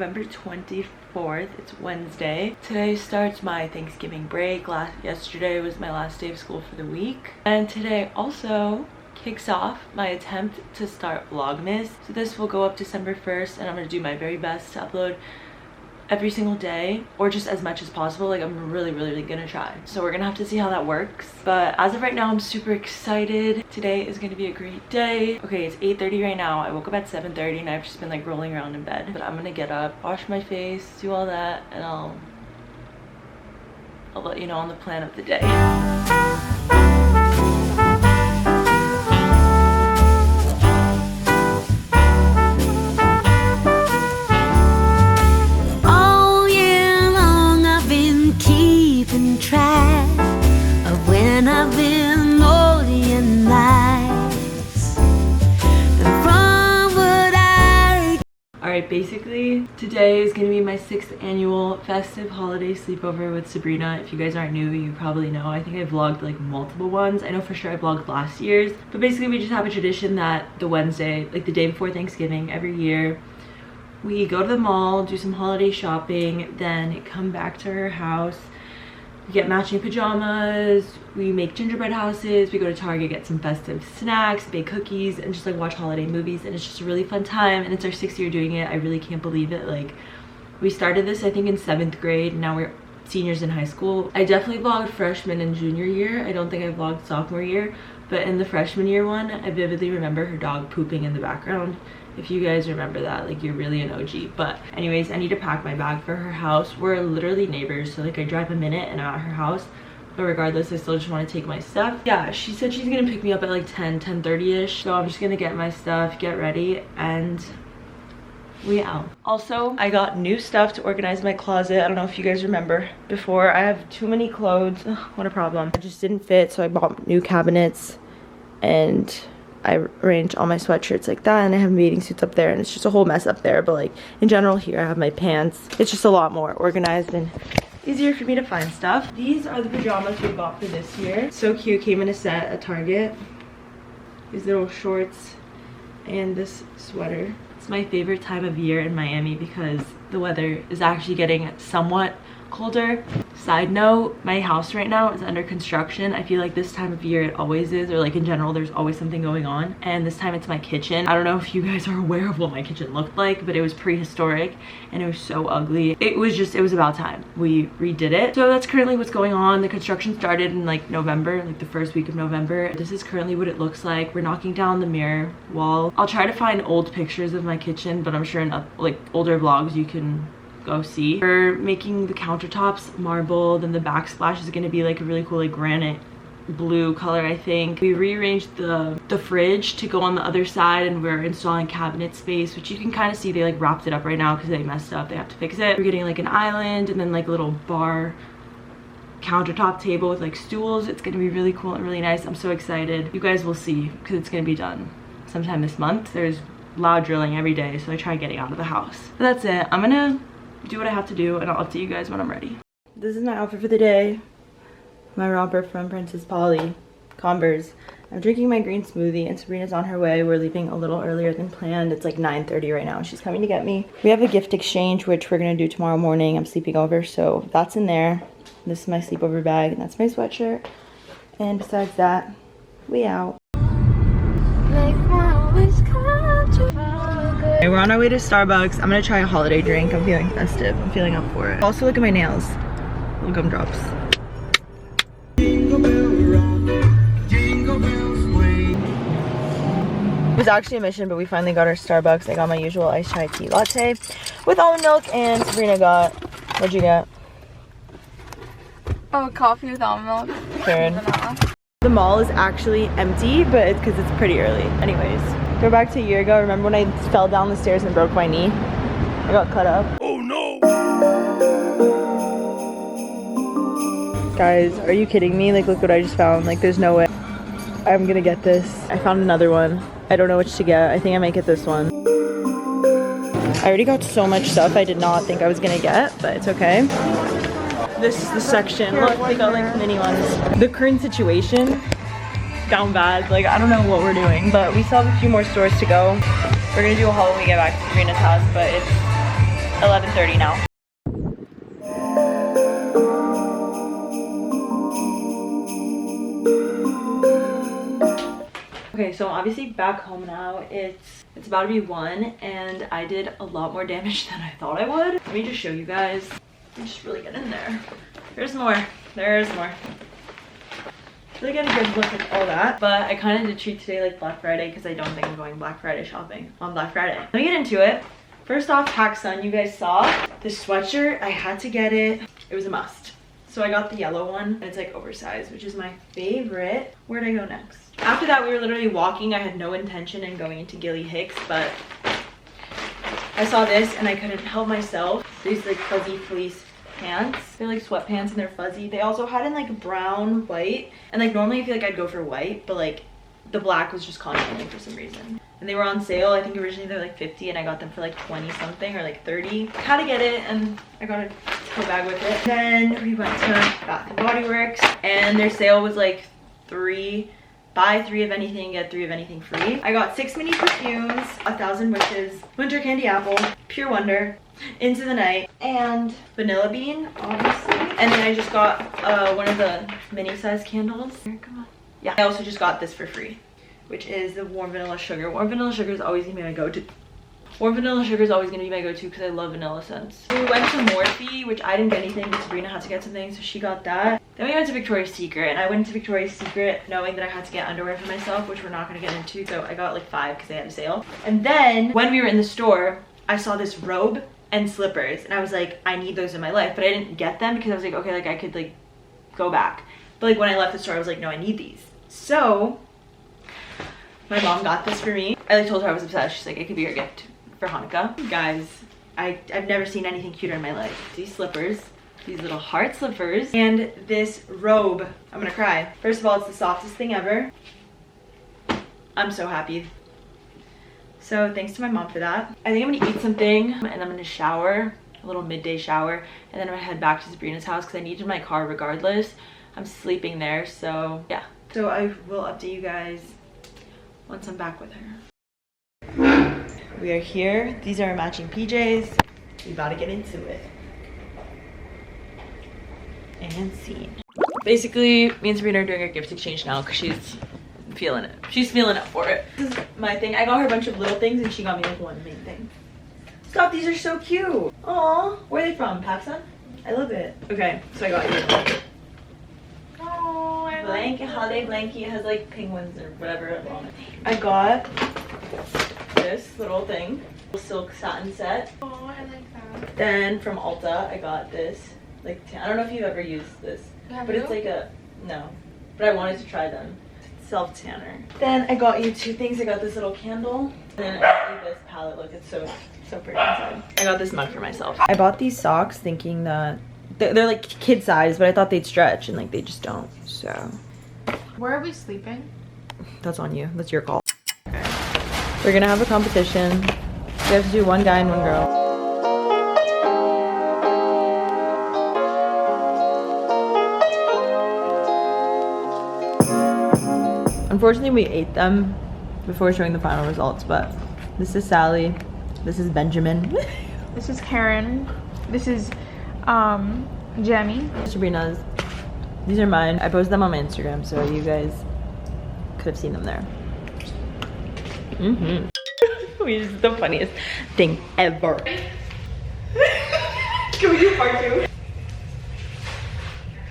November 24th. It's Wednesday. Today starts my Thanksgiving break. Yesterday was my last day of school for the week. And today also kicks off my attempt to start vlogmas. So this will go up December 1st and I'm going to do my very best to upload every single day, or just as much as possible. Like, I'm really gonna try. So we're gonna have to see how that works. But as of right now, I'm super excited. Today is gonna be a great day. Okay, it's 8:30 right now. I woke up at 7:30 and I've just been like rolling around in bed. But I'm gonna get up, wash my face, do all that, and I'll let you know on the plan of the day. Basically, today is going to be my 6th annual festive holiday sleepover with Sabrina. If you guys aren't new, you probably know. I think I vlogged like multiple ones. I know for sure I vlogged last year's. But basically, we just have a tradition that the Wednesday, like the day before Thanksgiving, every year, we go to the mall, do some holiday shopping, then come back to her house. We get matching pajamas, we make gingerbread houses, we go to Target, get some festive snacks, bake cookies, and just like watch holiday movies. And it's just a really fun time, and it's our 6th year doing it. I really can't believe it. Like, we started this I think in 7th grade, and now we're seniors in high school. I definitely vlogged freshman and junior year. I don't think I vlogged sophomore year, but in the freshman year one, I vividly remember her dog pooping in the background. If you guys remember that, like, you're really an OG. But anyways, I need to pack my bag for her house. We're literally neighbors, so like I drive a minute and I'm at her house. But regardless, I still just want to take my stuff. Yeah, she said she's gonna pick me up at like 10:30ish. So I'm just gonna get my stuff, get ready, and we out. Also, I got new stuff to organize my closet. I don't know if you guys remember before. I have too many clothes. Ugh, what a problem. It just didn't fit, so I bought new cabinets and I arranged all my sweatshirts like that, and I have bathing suits up there, and it's just a whole mess up there. But like in general, here I have my pants. It's just a lot more organized and easier for me to find stuff. These are the pajamas we bought for this year. So cute, came in a set at Target. These little shorts and this sweater. It's my favorite time of year in Miami because the weather is actually getting somewhat colder. Side note, my house right now is under construction. I feel like this time of year it always is, or like in general there's always something going on, and this time it's my kitchen. I don't know if you guys are aware of what my kitchen looked like, but it was prehistoric and it was so ugly. It was about time we redid it. So that's currently what's going on. The construction started in like November, like the first week of November. This is currently what it looks like. We're knocking down the mirror wall. I'll try to find old pictures of my kitchen, but I'm sure in like older vlogs you can go see. We're making the countertops marble, then the backsplash is going to be like a really cool like granite blue color, I think. We rearranged the fridge to go on the other side, and we're installing cabinet space, which you can kind of see they like wrapped it up right now because they messed up. They have to fix it. We're getting like an island and then like a little bar countertop table with like stools. It's going to be really cool and really nice. I'm so excited. You guys will see because it's going to be done sometime this month. There's loud drilling every day, so I try getting out of the house. But that's it. I'm gonna do what I have to do, and I'll update you guys when I'm ready. This is my outfit for the day. My romper from Princess Polly, Converse. I'm drinking my green smoothie, and Sabrina's on her way. We're leaving a little earlier than planned. It's like 9:30 right now. She's coming to get me. We have a gift exchange, which we're gonna do tomorrow morning. I'm sleeping over, so that's in there. This is my sleepover bag, and that's my sweatshirt. And besides that, we out. Okay, we're on our way to Starbucks. I'm gonna try a holiday drink. I'm feeling festive. I'm feeling up for it. Also, look at my nails. Little gumdrops. It was actually a mission, but we finally got our Starbucks. I got my usual iced chai tea latte with almond milk, and Sabrina got, what'd you get? Oh, coffee with almond milk. Karen. The mall is actually empty, but it's because it's pretty early. Anyways, go back to a year ago. Remember when I fell down the stairs and broke my knee? I got cut up. Oh no! Guys, are you kidding me? Like, look what I just found. Like, there's no way I'm gonna get this. I found another one. I don't know which to get. I think I might get this one. I already got so much stuff I did not think I was gonna get, but it's okay. This is the section. Look, they got like mini ones. The current situation, down bad. Like, I don't know what we're doing, but we still have a few more stores to go. We're gonna do a haul when we get back to Sabrina's house, but it's 11:30 now. Okay, so I'm obviously back home now. It's about to be 1 and I did a lot more damage than I thought I would. Let me just show you guys. I'm just really get in there. There's more. There's more. Really get a good look at all that. But I kind of did treat today like Black Friday because I don't think I'm going Black Friday shopping on Black Friday. Let me get into it. First off, PacSun, you guys saw this sweatshirt. I had to get it. It was a must. So I got the yellow one and it's like oversized, which is my favorite. Where'd I go next? After that, we were literally walking. I had no intention in going into Gilly Hicks, but I saw this and I couldn't help myself. These like fuzzy fleece pants. They're like sweatpants and they're fuzzy. They also had in like brown, white, and like normally I feel like I'd go for white, but like the black was just constantly for some reason. And they were on sale. I think originally they were like 50 and I got them for like 20 something or like 30. Had to get it and I got a tote bag with it. Then we went to Bath & Body Works and their sale was like buy 3 of anything, get 3 of anything free. I got 6 mini perfumes, 1,000 Wishes, Winter Candy Apple, Pure Wonder, Into the Night, and Vanilla Bean, obviously. And then I just got one of the mini size candles. Here, come on. Yeah, I also just got this for free, which is the Warm Vanilla Sugar. Warm Vanilla Sugar is always gonna be my go-to. Warm Vanilla Sugar is always gonna be my go-to because I love vanilla scents. We went to Morphe, which I didn't get anything, but Sabrina had to get something, so she got that. Then we went to Victoria's Secret, and I went to Victoria's Secret knowing that I had to get underwear for myself, which we're not gonna get into, so I got like 5 because they had a sale. And then when we were in the store, I saw this robe and slippers, and I was like, I need those in my life, but I didn't get them because I was like, okay, like I could like go back. But like when I left the store, I was like, no, I need these. So my mom got this for me. I like told her I was obsessed. She's like, it could be your gift for Hanukkah. Guys, I've never seen anything cuter in my life. These slippers, these little heart slippers, and this robe. I'm gonna cry. First of all, it's the softest thing ever. I'm so happy. So thanks to my mom for that. I think I'm gonna eat something and I'm gonna shower, a little midday shower, and then I'm gonna head back to Sabrina's house because I needed my car regardless. I'm sleeping there, so yeah. So I will update you guys once I'm back with her. We are here. These are our matching PJs. We about to get into it. And scene. Basically, me and Sabrina are doing our gift exchange now because she's feeling it. She's feeling up for it. This is my thing. I got her a bunch of little things and she got me like one main thing. Stop, these are so cute. Aw, where are they from? PacSun? I love it. Okay, so I got you. Oh, I blanket, like holiday blanket. It has like penguins or whatever on it. I got this little thing, silk satin set. Oh, I like that. Then from Ulta, I got this. Like, I don't know if you've ever used this, but it's like a, no, but I wanted to try them. Self tanner. Then I got you 2 things. I got this little candle, and then I got you this palette. Look, it's so pretty inside. I got this mug for myself. I bought these socks thinking that they're like kid size, but I thought they'd stretch, and like they just don't. So where are we sleeping? That's on you. That's your call. Okay. We're gonna have a competition. We have to do 1 guy and 1 girl. Unfortunately, we ate them before showing the final results, but this is Sally, this is Benjamin, this is Karen, this is Jenny. Sabrina's. These are mine. I posted them on my Instagram, so you guys could have seen them there. Which is the funniest thing ever. Can we do part 2?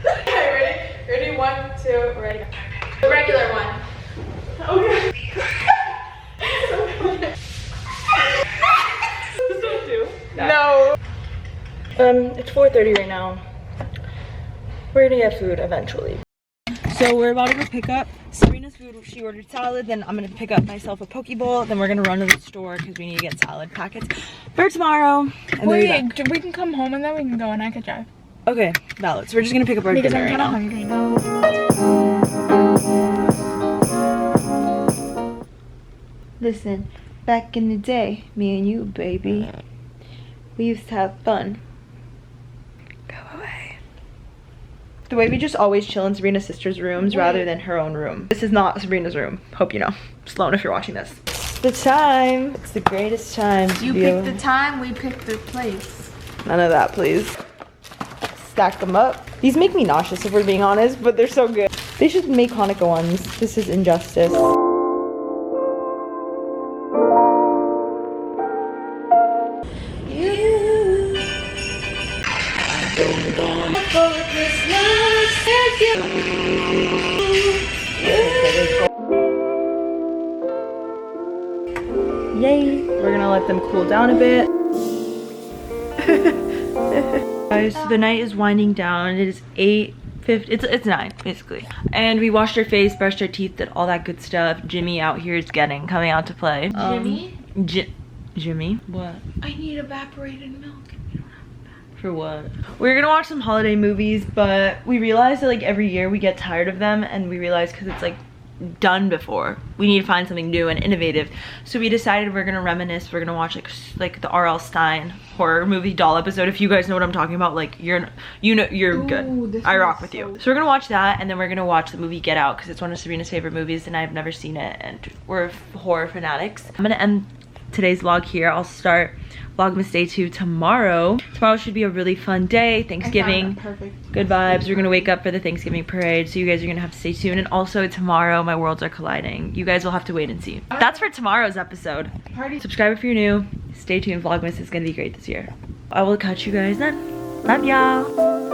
Okay, ready? Ready? 1, 2, ready. The regular one. Okay. No. It's 4:30 right now. We're gonna get food eventually. So we're about to go pick up Sabrina's food. She ordered salad, then I'm gonna pick up myself a poke bowl, then we're gonna run to the store because we need to get salad packets for tomorrow. And wait, we can come home and then we can go and I could drive. Okay, valid. So we're just gonna pick up our because dinner I'm right kind of now. hungry. Listen, back in the day, me and you, baby, we used to have fun. Go away. The way we just always chill in Sabrina's sister's rooms rather than her own room. This is not Sabrina's room. Hope you know. Sloan, if you're watching this. The time. It's the greatest time. You picked the time, we picked the place. None of that, please. Stack them up. These make me nauseous if we're being honest, but they're so good. They should make Hanukkah ones. This is injustice. Yay! We're gonna let them cool down a bit. Guys, the night is winding down. It is 8:50. It's 9 basically, and we washed our face, brushed our teeth, did all that good stuff. Jimmy out here is coming out to play. Jimmy, what? I need evaporated milk. For what? We're gonna watch some holiday movies, but we realized that like every year we get tired of them, and we realized because it's like done before, we need to find something new and innovative. So we decided we're gonna reminisce. We're gonna watch like the R.L. Stein horror movie doll episode. If you guys know what I'm talking about, like you're good. I rock with you. So we're gonna watch that, and then we're gonna watch the movie Get Out because it's one of Serena's favorite movies, and I've never seen it, and we're horror fanatics. I'm gonna end today's vlog here. I'll start vlogmas day 2 tomorrow. Tomorrow should be a really fun day. Thanksgiving. Perfect. Good vibes. We're gonna wake up for the Thanksgiving parade, so you guys are gonna have to stay tuned. And also tomorrow, my worlds are colliding. You guys will have to wait and see. That's for tomorrow's episode. Subscribe if you're new. Stay tuned. Vlogmas is gonna be great this year. I will catch you guys then. Love y'all.